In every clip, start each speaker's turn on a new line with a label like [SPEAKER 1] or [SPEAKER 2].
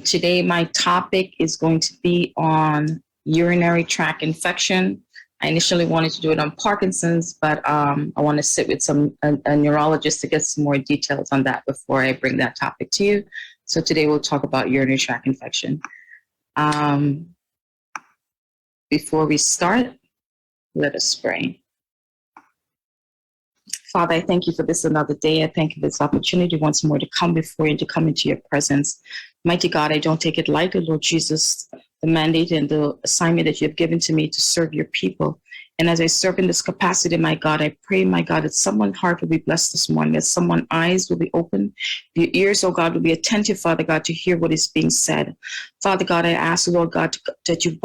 [SPEAKER 1] Today, my topic is going to be on urinary tract infection. I initially wanted to do it on Parkinson's, but I want to sit with a neurologist to get some more details on that before I bring that topic to you. So today we'll talk about urinary tract infection. Before we start, let us pray. Father, I thank you for this another day. I thank you for this opportunity once more to come before you and to come into your presence. Mighty God, I don't take it lightly, Lord Jesus, the mandate and the assignment that you have given to me to serve your people. And as I serve in this capacity, my God, I pray, my God, that someone's heart will be blessed this morning, that someone's eyes will be open, your ears, oh God, will be attentive, Father God, to hear what is being said. Father God, I ask, Lord God, that you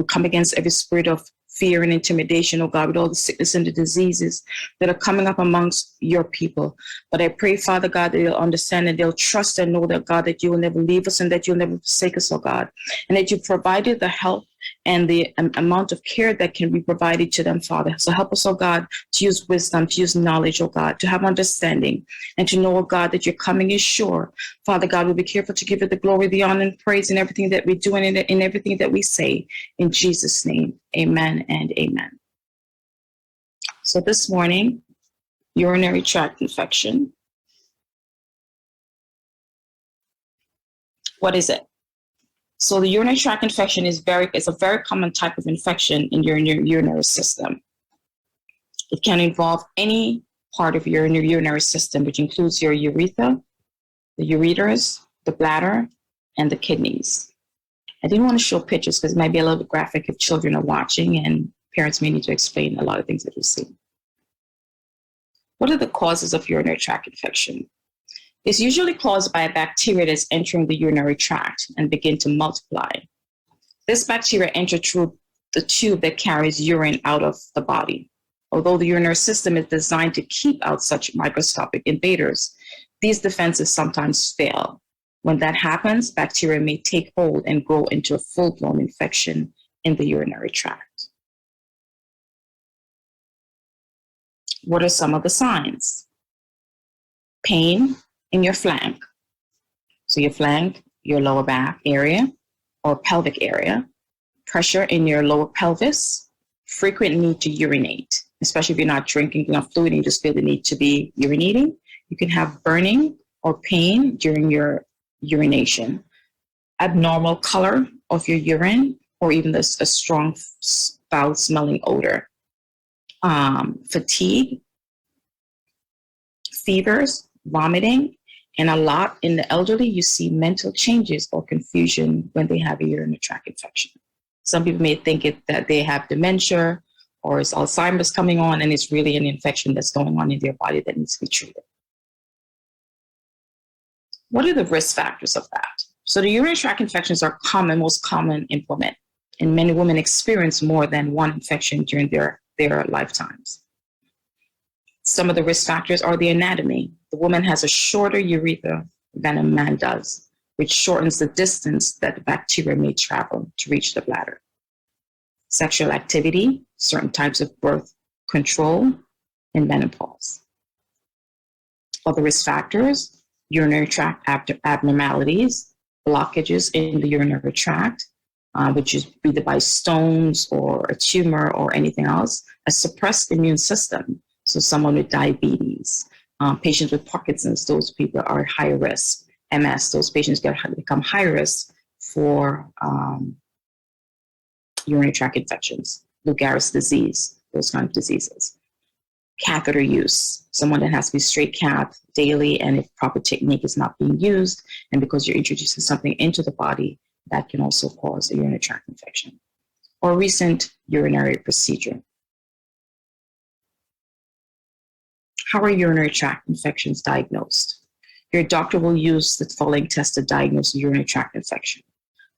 [SPEAKER 1] come against every spirit of fear and intimidation, oh God, with all the sickness and the diseases that are coming up amongst your people. But I pray, Father God, that they'll understand and they'll trust and know that, God, that you will never leave us and that you'll never forsake us, oh God, and that you've provided the help and the amount of care that can be provided to them, Father. So help us, oh God, to use wisdom, to use knowledge, oh God, to have understanding, and to know, oh God, that your coming is sure. Father God, we'll be careful to give you the glory, the honor, and praise in everything that we do and in everything that we say. In Jesus' name, amen and amen. So this morning, urinary tract infection. What is it? So the urinary tract infection is a very common type of infection in your urinary system. It can involve any part of your urinary system, which includes your urethra, the ureters, the bladder, and the kidneys. I didn't want to show pictures because it might be a little bit graphic if children are watching and parents may need to explain a lot of things that we see. What are the causes of urinary tract infection? It's usually caused by a bacteria that's entering the urinary tract and begin to multiply. This bacteria enters through the tube that carries urine out of the body. Although the urinary system is designed to keep out such microscopic invaders, these defenses sometimes fail. When that happens, bacteria may take hold and grow into a full-blown infection in the urinary tract. What are some of the signs? Pain in your flank. So your flank, your lower back area or pelvic area, pressure in your lower pelvis, frequent need to urinate, especially if you're not drinking enough fluid and you just feel the need to be urinating. You can have burning or pain during your urination, abnormal color of your urine, or even a strong foul smelling odor, fatigue, fevers, vomiting, and a lot in the elderly, you see mental changes or confusion when they have a urinary tract infection. Some people may think that they have dementia or it's Alzheimer's coming on, and it's really an infection that's going on in their body that needs to be treated. What are the risk factors of that? So the urinary tract infections are most common in women, and many women experience more than one infection during their lifetimes. Some of the risk factors are the anatomy. The woman has a shorter urethra than a man does, which shortens the distance that the bacteria may travel to reach the bladder. Sexual activity, certain types of birth control, and menopause. Other risk factors, urinary tract abnormalities, blockages in the urinary tract, which is either by stones or a tumor or anything else, a suppressed immune system. So someone with diabetes, patients with Parkinson's, those people are at higher risk. MS, those patients become high risk for urinary tract infections, Lou Gehrig's disease, those kind of diseases. Catheter use, someone that has to be straight cath daily, and if proper technique is not being used, and because you're introducing something into the body, that can also cause a urinary tract infection. Or recent urinary procedure. How are urinary tract infections diagnosed? Your doctor will use the following test to diagnose a urinary tract infection.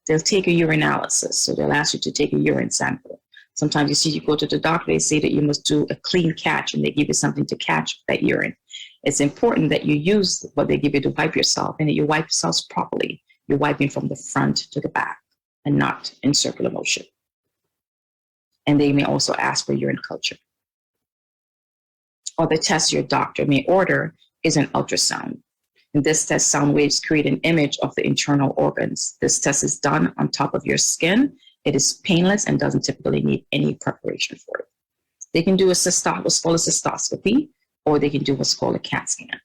[SPEAKER 1] They'll take a urinalysis, so they'll ask you to take a urine sample. Sometimes you see you go to the doctor, they say that you must do a clean catch, and they give you something to catch that urine. It's important that you use what they give you to wipe yourself, and that you wipe yourself properly. You're wiping from the front to the back and not in circular motion. And they may also ask for urine culture. Other tests your doctor may order is an ultrasound. In this test, sound waves create an image of the internal organs. This test is done on top of your skin. It is painless and doesn't typically need any preparation for it. They can do what's called a cystoscopy, or they can do what's called a CAT scan.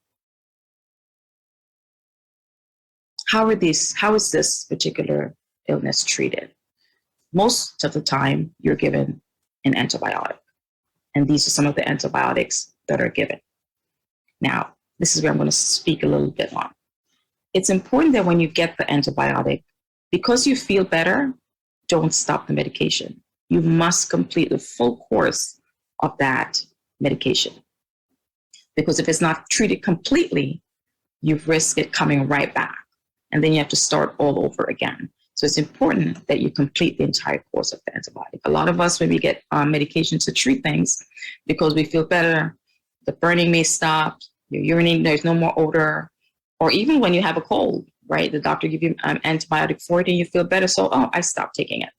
[SPEAKER 1] How is this particular illness treated? Most of the time, you're given an antibiotic. And these are some of the antibiotics that are given. Now, this is where I'm going to speak a little bit on. It's important that when you get the antibiotic, because you feel better, don't stop the medication. You must complete the full course of that medication. Because if it's not treated completely, you risk it coming right back. And then you have to start all over again. So it's important that you complete the entire course of the antibiotic. A lot of us, when we get medication to treat things, because we feel better, the burning may stop, your urinating, there's no more odor, or even when you have a cold, right? The doctor gives you an antibiotic for it and you feel better. So, I stopped taking it.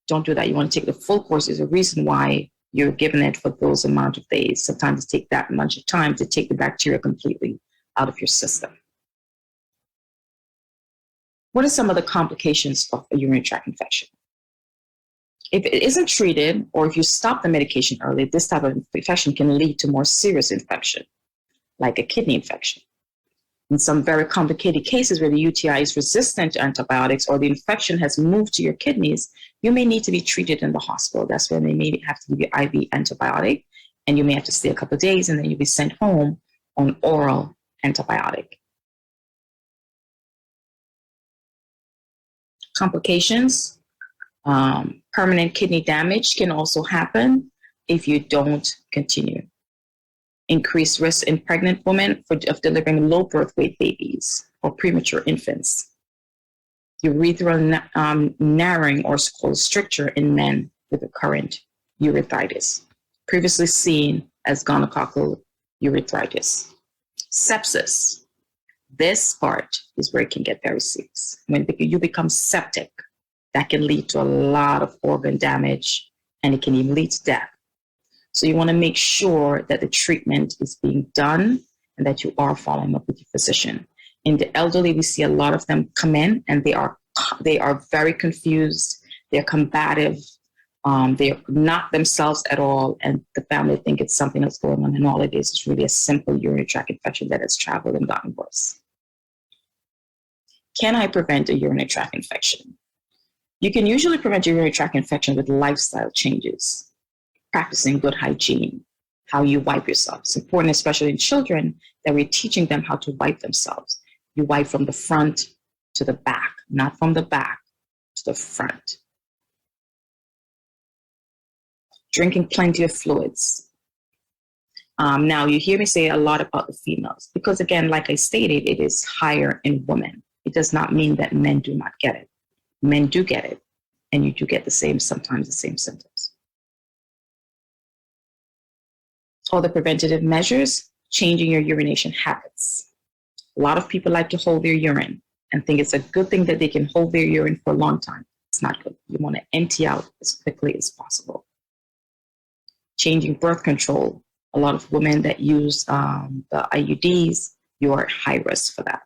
[SPEAKER 1] Don't do that. You want to take the full course. There's a reason why you're given it for those amount of days. Sometimes it takes that much of time to take the bacteria completely out of your system. What are some of the complications of a urinary tract infection? If it isn't treated, or if you stop the medication early, this type of infection can lead to more serious infection, like a kidney infection. In some very complicated cases where the UTI is resistant to antibiotics or the infection has moved to your kidneys, you may need to be treated in the hospital. That's when they may have to give you IV antibiotic, and you may have to stay a couple of days, and then you'll be sent home on oral antibiotic. Complications, permanent kidney damage can also happen if you don't continue. Increased risk in pregnant women of delivering low birth weight babies or premature infants. Urethral narrowing or called stricture in men with recurrent urethritis, previously seen as gonococcal urethritis. Sepsis. This part is where it can get very serious. When you become septic, that can lead to a lot of organ damage, and it can even lead to death. So you want to make sure that the treatment is being done and that you are following up with your physician. In the elderly, we see a lot of them come in and they are very confused. They're combative. They're not themselves at all. And the family think it's something that's going on, and all it is really a simple urinary tract infection that has traveled and gotten worse. Can I prevent a urinary tract infection? You can usually prevent a urinary tract infection with lifestyle changes. Practicing good hygiene, how you wipe yourself. It's important, especially in children, that we're teaching them how to wipe themselves. You wipe from the front to the back, not from the back to the front. Drinking plenty of fluids. Now, you hear me say a lot about the females, because again, like I stated, it is higher in women. It does not mean that men do not get it. Men do get it, and you do get sometimes the same symptoms. All the preventative measures, changing your urination habits. A lot of people like to hold their urine and think it's a good thing that they can hold their urine for a long time. It's not good. You want to empty out as quickly as possible. Changing birth control. A lot of women that use the IUDs, you are at high risk for that.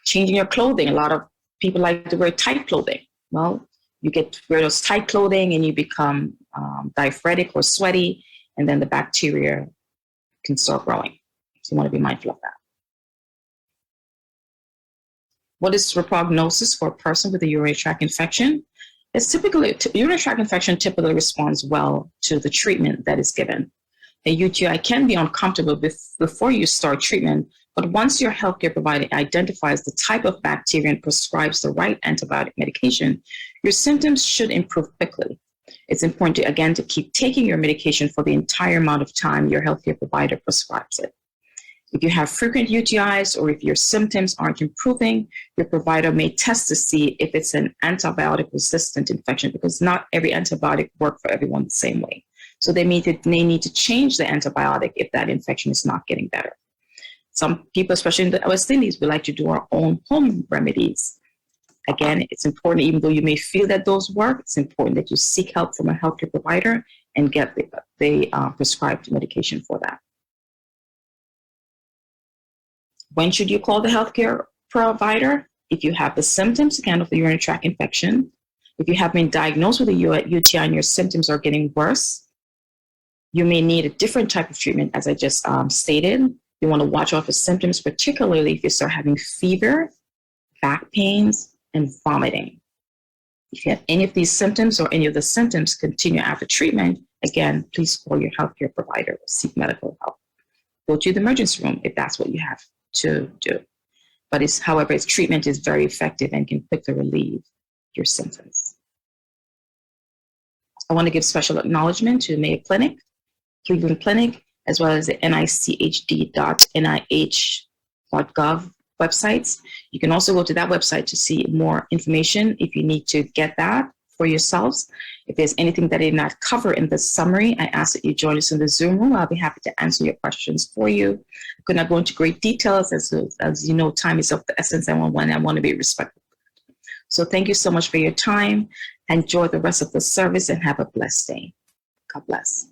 [SPEAKER 1] Changing your clothing. A lot of people like to wear tight clothing. Well, you get wear those tight clothing and you become diaphoretic or sweaty, and then the bacteria can start growing. So you want to be mindful of that. What is the prognosis for a person with a urinary tract infection? Urinary tract infection typically responds well to the treatment that is given. A UTI can be uncomfortable before you start treatment, but once your healthcare provider identifies the type of bacteria and prescribes the right antibiotic medication, your symptoms should improve quickly. It's important to keep taking your medication for the entire amount of time your healthcare provider prescribes it. If you have frequent UTIs or if your symptoms aren't improving, your provider may test to see if it's an antibiotic-resistant infection, because not every antibiotic works for everyone the same way. So they need to change the antibiotic if that infection is not getting better. Some people, especially in the West Indies, we like to do our own home remedies. Again, it's important, even though you may feel that those work, it's important that you seek help from a healthcare provider and get the prescribed medication for that. When should you call the healthcare provider? If you have the symptoms, again, of the urinary tract infection, if you have been diagnosed with a UTI and your symptoms are getting worse, you may need a different type of treatment, as I just stated. You want to watch out for symptoms, particularly if you start having fever, back pains, and vomiting. If you have any of these symptoms or any of the symptoms continue after treatment, again, please call your healthcare provider or seek medical help. Go to the emergency room if that's what you have to do. But however, its treatment is very effective and can quickly relieve your symptoms. I want to give special acknowledgement to Mayo Clinic, Cleveland Clinic, as well as the nichd.nih.gov websites. You can also go to that website to see more information if you need to get that for yourselves. If there's anything that I did not cover in this summary, I ask that you join us in the Zoom room. I'll be happy to answer your questions for you. I could not go into great details as you know, time is of the essence. I want to be respectful. So thank you so much for your time. Enjoy the rest of the service and have a blessed day. God bless.